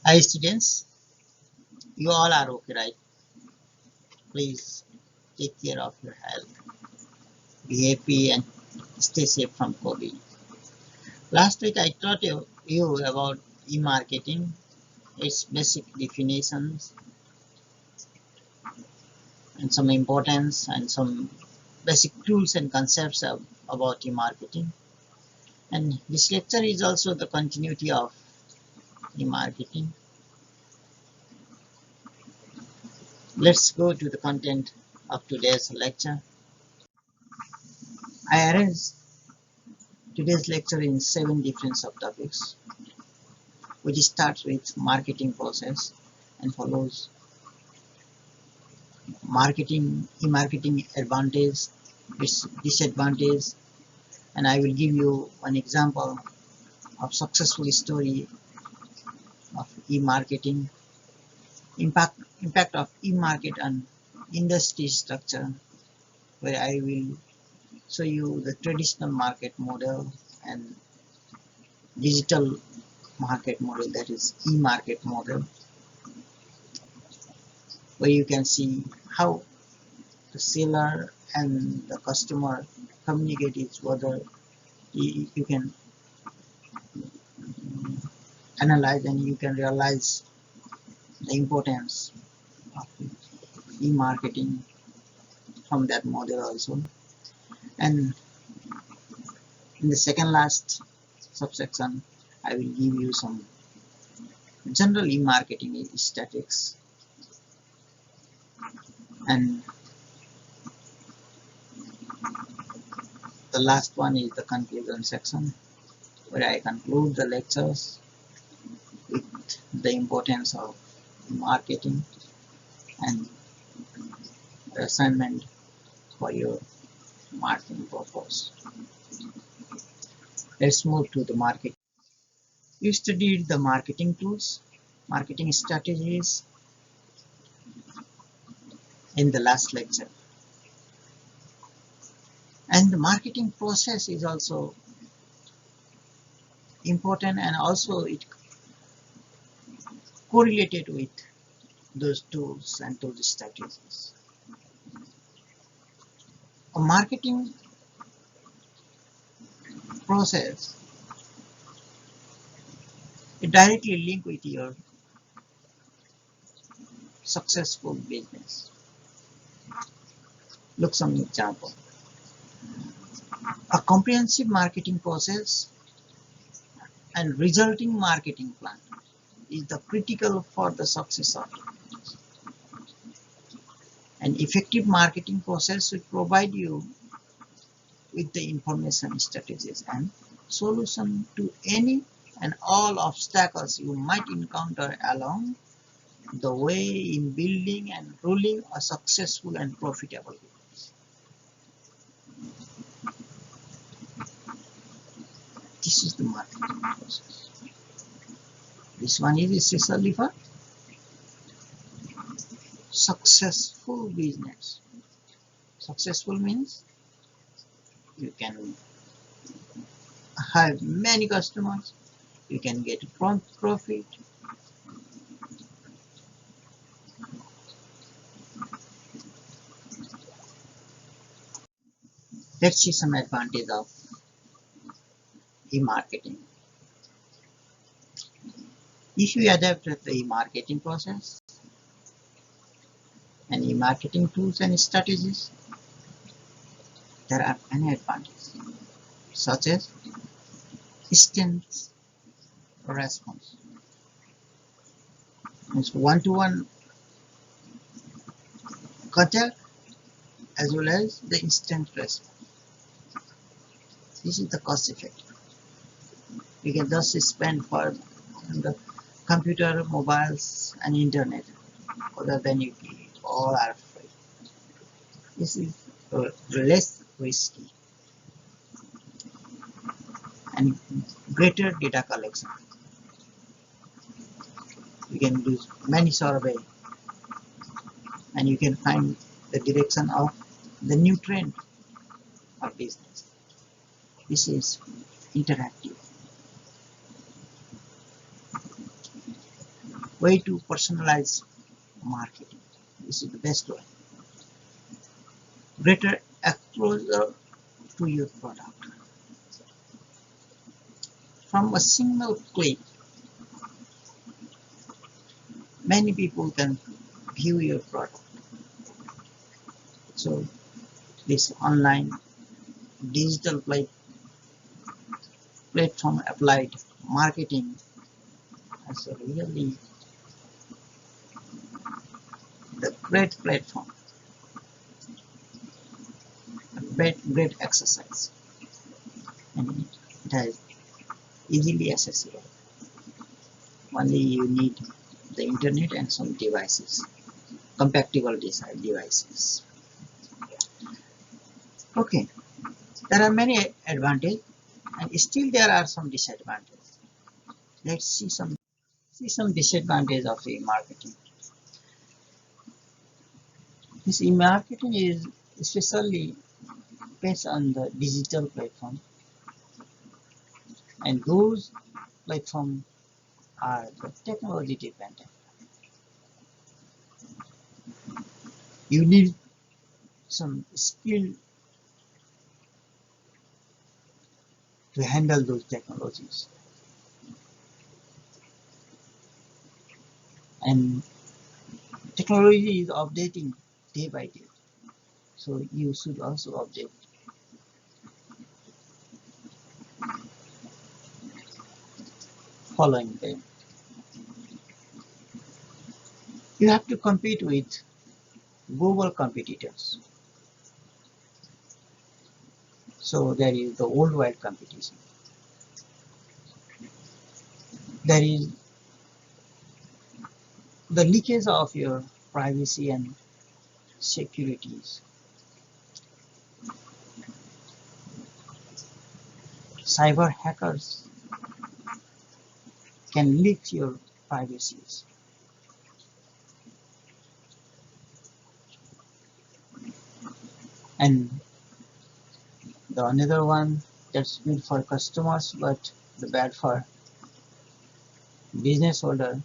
Hi students, you all are okay, right? Please take care of your health, be happy and stay safe from COVID. Last week I taught you about e-marketing, its basic definitions and some importance and some basic tools and concepts about e-marketing. And this lecture is also the continuity of e-marketing. Let's go to the content of today's lecture. I arranged today's lecture in 7 different subtopics, which starts with marketing process and follows e-marketing advantage, disadvantage, and I will give you an example of successful story of e-marketing, impact of e-market on industry structure, where I will show you the traditional market model and digital market model, that is e-market model, where you can see how the seller and the customer communicate each other. You can analyze and you can realize the importance of e-marketing from that model also. And in the second last subsection, I will give you some general e-marketing statistics, and the last one is the conclusion section, where I conclude the lectures with the importance of marketing and the assignment for your marketing purpose. Let's move to the market. You studied the marketing tools, marketing strategies in the last lecture. And the marketing process is also important, and also it correlated with those tools and those strategies. A marketing process is directly linked with your successful business. Look some example. A comprehensive marketing process and resulting marketing plan is the critical for the success of it. An effective marketing process will provide you with the information, strategies, and solution to any and all obstacles you might encounter along the way in building and ruling a successful and profitable business. This is the marketing process. This one is especially for successful business. Successful means you can have many customers, you can get prompt profit, let's see some advantage of e-marketing. If you adapt the e-marketing process and e-marketing tools and strategies, there are many advantages, such as instant response, means one-to-one contact as well as the instant response. This is the cost effective. You can just spend for the computer, mobiles, and internet, other than you all are free. This is less risky and greater data collection. You can do many survey and you can find the direction of the new trend of business. This is interactive. way to personalize marketing. This is the best way. Greater exposure to your product. From a single click, many people can view your product. So this online digital platform applied marketing has a really the great platform, a great exercise, and it has easily accessible. Only you need the internet and some devices, compatible devices. Okay, there are many advantages, and still there are some disadvantages. Let's see some disadvantages of e-marketing. This e-marketing is especially based on the digital platform, and those platforms are the technology dependent. You need some skill to handle those technologies, and technology is updating day by day, so you should also update following them. You have to compete with global competitors, so there is the worldwide competition. There is the leakage of your privacy and securities. Cyber hackers can leak your privacies. And the another one that's good for customers but the bad for business holder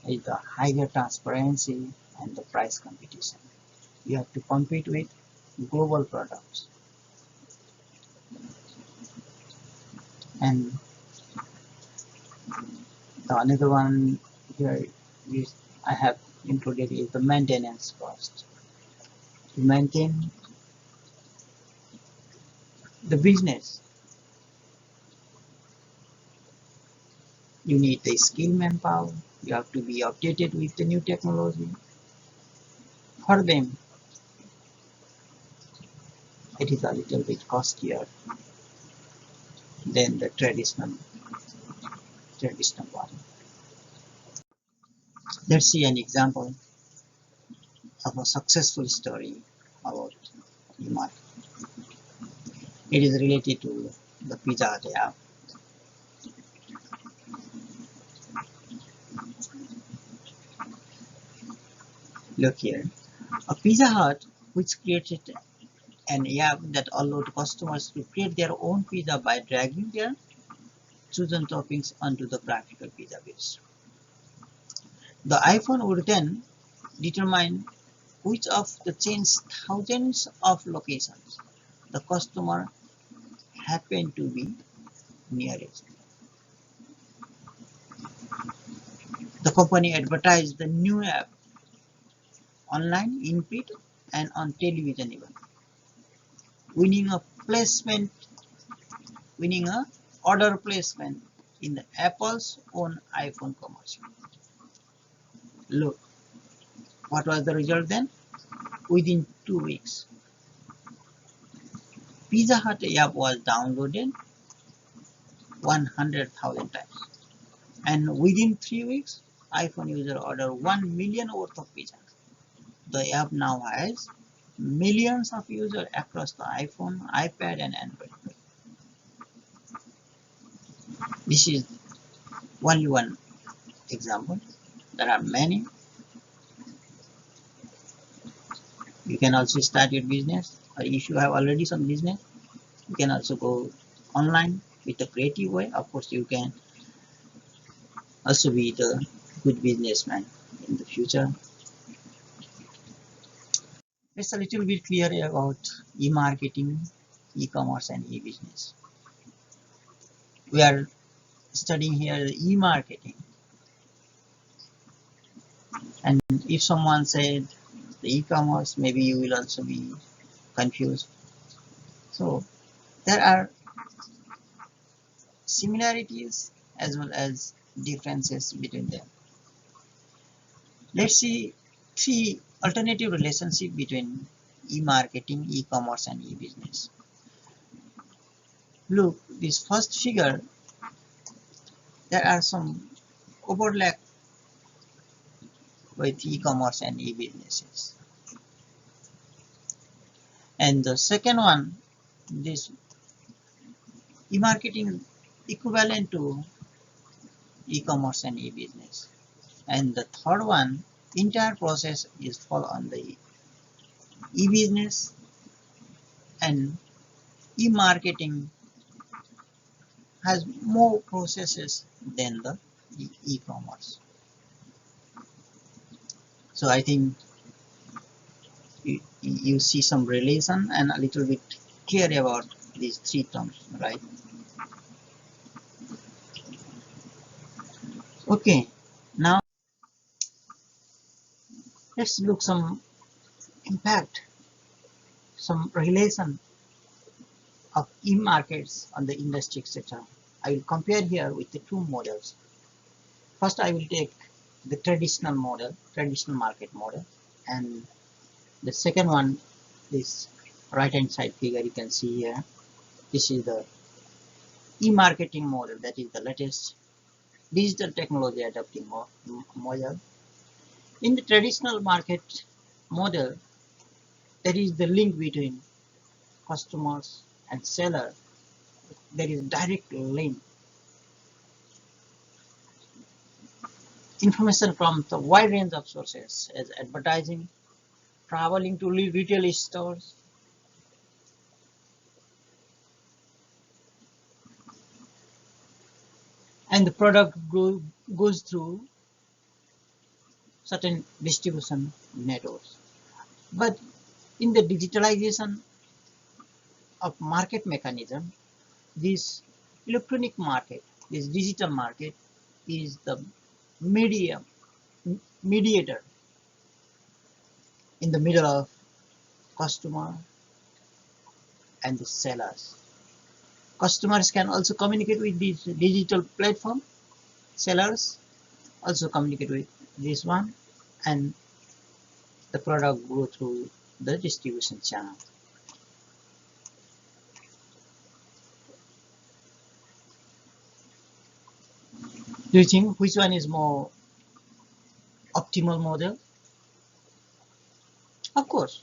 is the higher transparency and the price competition. You have to compete with global products. And the another one here is I have included is the maintenance cost. To maintain the business, you need the skilled manpower. You have to be updated with the new technology. For them, it is a little bit costlier than the traditional one. Let's see an example of a successful story about e-marketing. It is related to the Pizza Hut app. Look here, a Pizza Hut which created an app that allowed customers to create their own pizza by dragging their chosen toppings onto the graphical pizza base. The iPhone would then determine which of the chain's thousands of locations the customer happened to be nearest. The company advertised the new app online, in print, and on television even, winning a order placement in the Apple's own iPhone commercial. Look, what was the result then? Within 2 weeks, Pizza Hut app was downloaded 100,000 times, and within 3 weeks, iPhone user ordered 1 million worth of pizza. The app now has millions of users across the iPhone, iPad, and Android. This is only one example. There are many. You can also start your business, or if you have already some business, you can also go online with a creative way. Of course, you can also be the good businessman in the future. Let's a little bit clear about e-marketing, e-commerce and e-business. We are studying here e-marketing, and if someone said the e-commerce, maybe you will also be confused. So there are similarities as well as differences between them. Let's see three alternative relationships between e-marketing, e-commerce and e-business. Look, this first figure, there are some overlap with e-commerce and e-businesses. And the second one, this e-marketing equivalent to e-commerce and e-business. And the third one, entire process is fall on the e-business, and e-marketing has more processes than the e-commerce. So I think you see some relation and a little bit clear about these three terms, right? Okay, now let's look some impact, some relation of e-markets on the industry, etc. I will compare here with the two models. First, I will take the traditional model, traditional market model, and the second one, this right-hand side figure you can see here. This is the e-marketing model, that is the latest digital technology adopting model. In the traditional market model, there is the link between customers and seller. There is direct link. Information from the wide range of sources as advertising, traveling to retail stores, and the product goes through certain distribution networks. But in the digitalization of market mechanism, this electronic market, this digital market is the mediator in the middle of customer and the sellers. Customers can also communicate with this digital platform, sellers also communicate with this one, and the product go through the distribution channel. Do you think which one is more optimal model? Of course,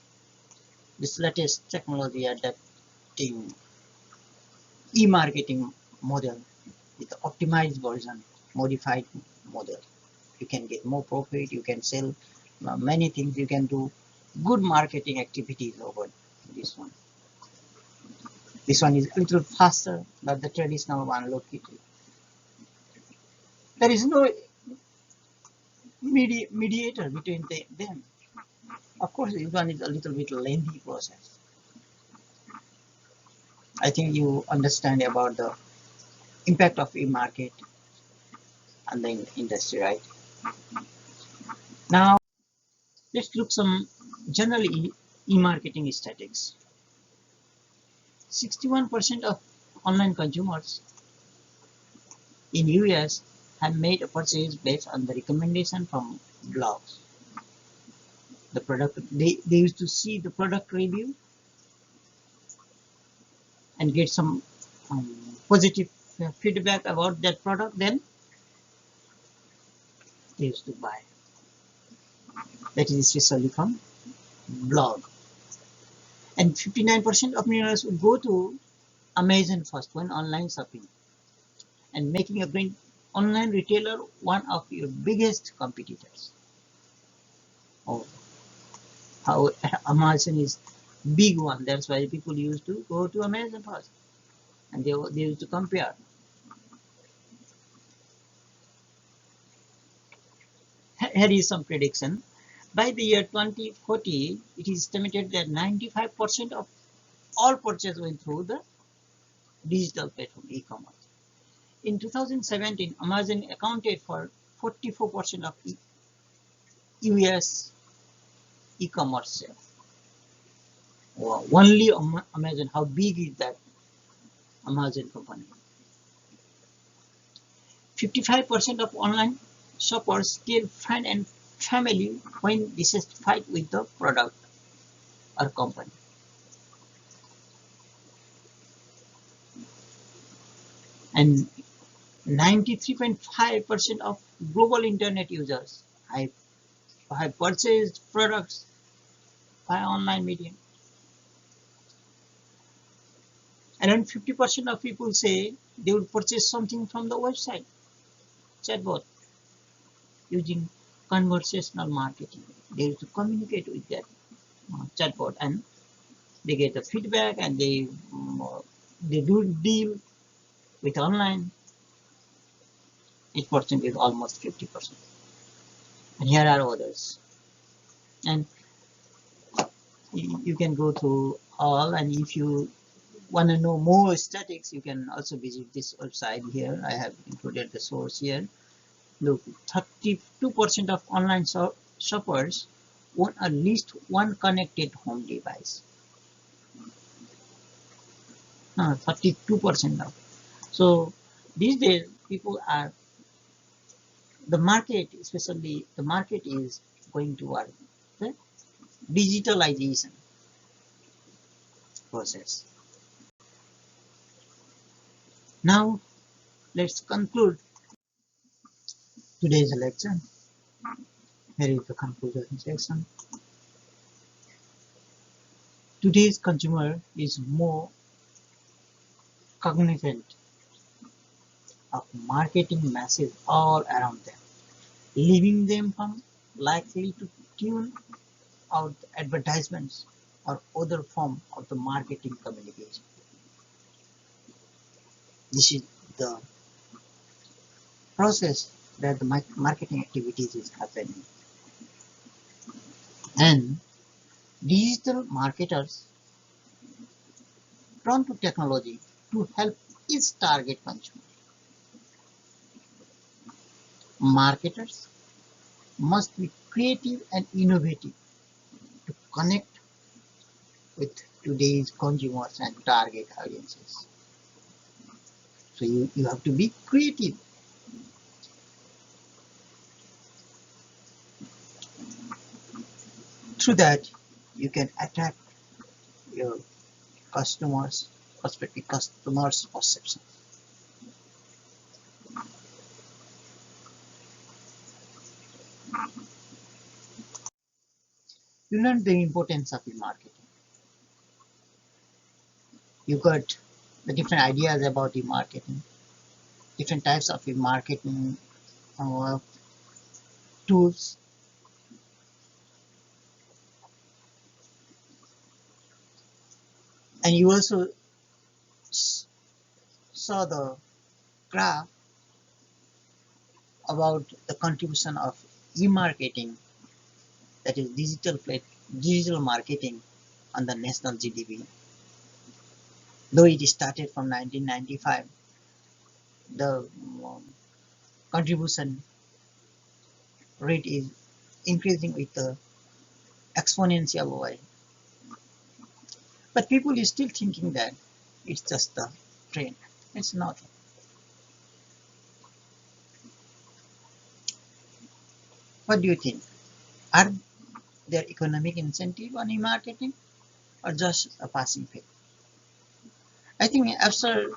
this latest technology adapting e-marketing model with the optimized version, modified model. You can get more profit, you can sell many things, you can do good marketing activities over this one. This one is a little faster than the traditional one. Look at it. There is no mediator between them. Of course, this one is a little bit lengthy process. I think you understand about the impact of e-market on the industry, right? Now, let's look some general e-marketing statistics. 61% of online consumers in US have made a purchase based on the recommendation from blogs. The product, they used to see the product review and get some positive feedback about that product, then they used to buy. That is especially from blog. And 59% of millionaires would go to Amazon first when online shopping, and making a online retailer one of your biggest competitors. Oh, how Amazon is big one. That's why people used to go to Amazon first, and they used to compare. here is some prediction. By the year 2040, it is estimated that 95% of all purchase went through the digital platform e-commerce. In 2017, Amazon accounted for 44% of US e-commerce sales. Wow. Only Amazon, how big is that Amazon company? 55% of online shoppers still friend and family when dissatisfied with the product or company. And 93.5% of global internet users have purchased products by online medium. Around 50% of people say they would purchase something from the website, chatbot, using conversational marketing. They used to communicate with that chatbot and they get the feedback and they do deal with online. 8% is almost 50%. And here are others. And you can go through all, and if you want to know more statistics, you can also visit this website here. I have included the source here. Look, 32% of online shoppers own at least one connected home device. 32% now. So these days, people are, the market, especially the market is going toward the digitalization process. Now, let's conclude today's lecture. Here is the conclusion section. Today's consumer is more cognizant of marketing messages all around them, leaving them from likely to tune out advertisements or other form of the marketing communication. This is the process that the marketing activities is happening. And digital marketers turn to technology to help its target consumer. Marketers must be creative and innovative to connect with today's consumers and target audiences. So you have to be creative. Through that, you can attract your customers, prospective customers' perception. You learn the importance of e-marketing. You got the different ideas about e-marketing, different types of e-marketing tools. And you also saw the graph about the contribution of e-marketing, that is digital marketing, on the national GDP. Though it started from 1995, the contribution rate is increasing with the exponential way. But people is still thinking that it's just a trend. It's not. What do you think? Are there economic incentive on e-marketing or just a passing fad? I think after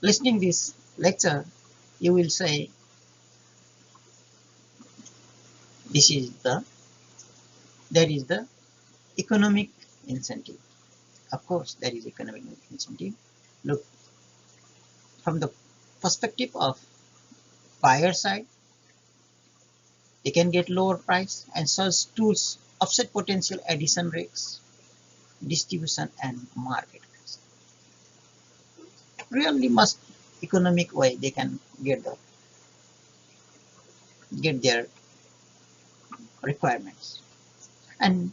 listening this lecture, you will say there is the economic incentive. Of course, there is economic incentive. Look, from the perspective of buyer side, they can get lower price, and such tools offset potential addition risks, distribution and market risk. Really must economic way they can get the get their requirements. And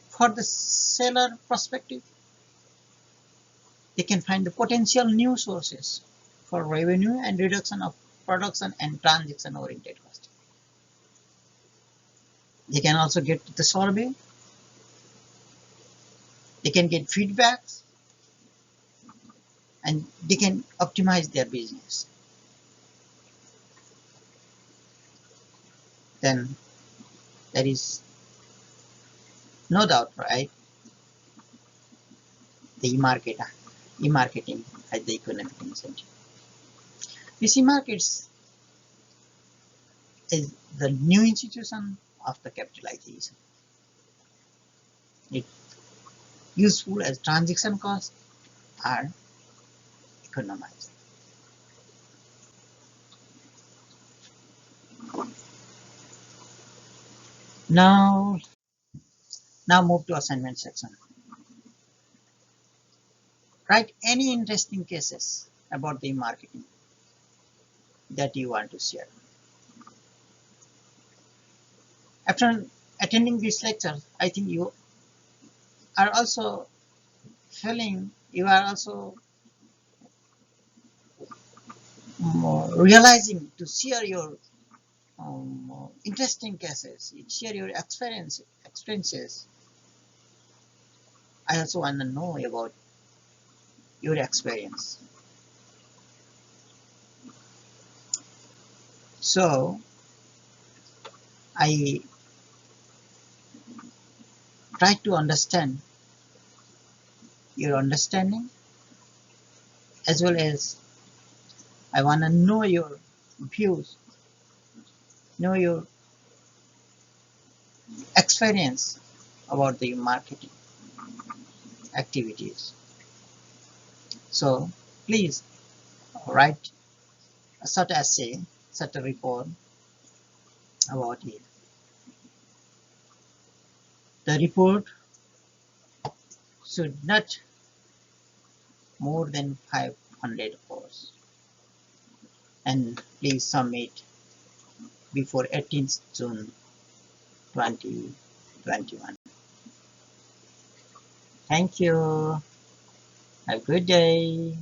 for the seller perspective, they can find the potential new sources for revenue and reduction of production and transaction oriented cost. They can also get the survey, they can get feedbacks, and they can optimize their business. Then there is no doubt, right? The e-marketing as the economic incentive. This e-markets is the new institution of the capitalization. It's useful as transaction costs are economized. Now move to assignment section. Write any interesting cases about the marketing that you want to share. After attending this lecture, I think you are also realizing to share your interesting cases, share your experiences. I also want to know about your experience. So I try to understand your understanding, as well as I want to know your views, know your experience about the marketing activities. So please write a short essay, short report about it. The report should not more than 500 words, and please submit before 18th June 2021. Thank you. Have a good day.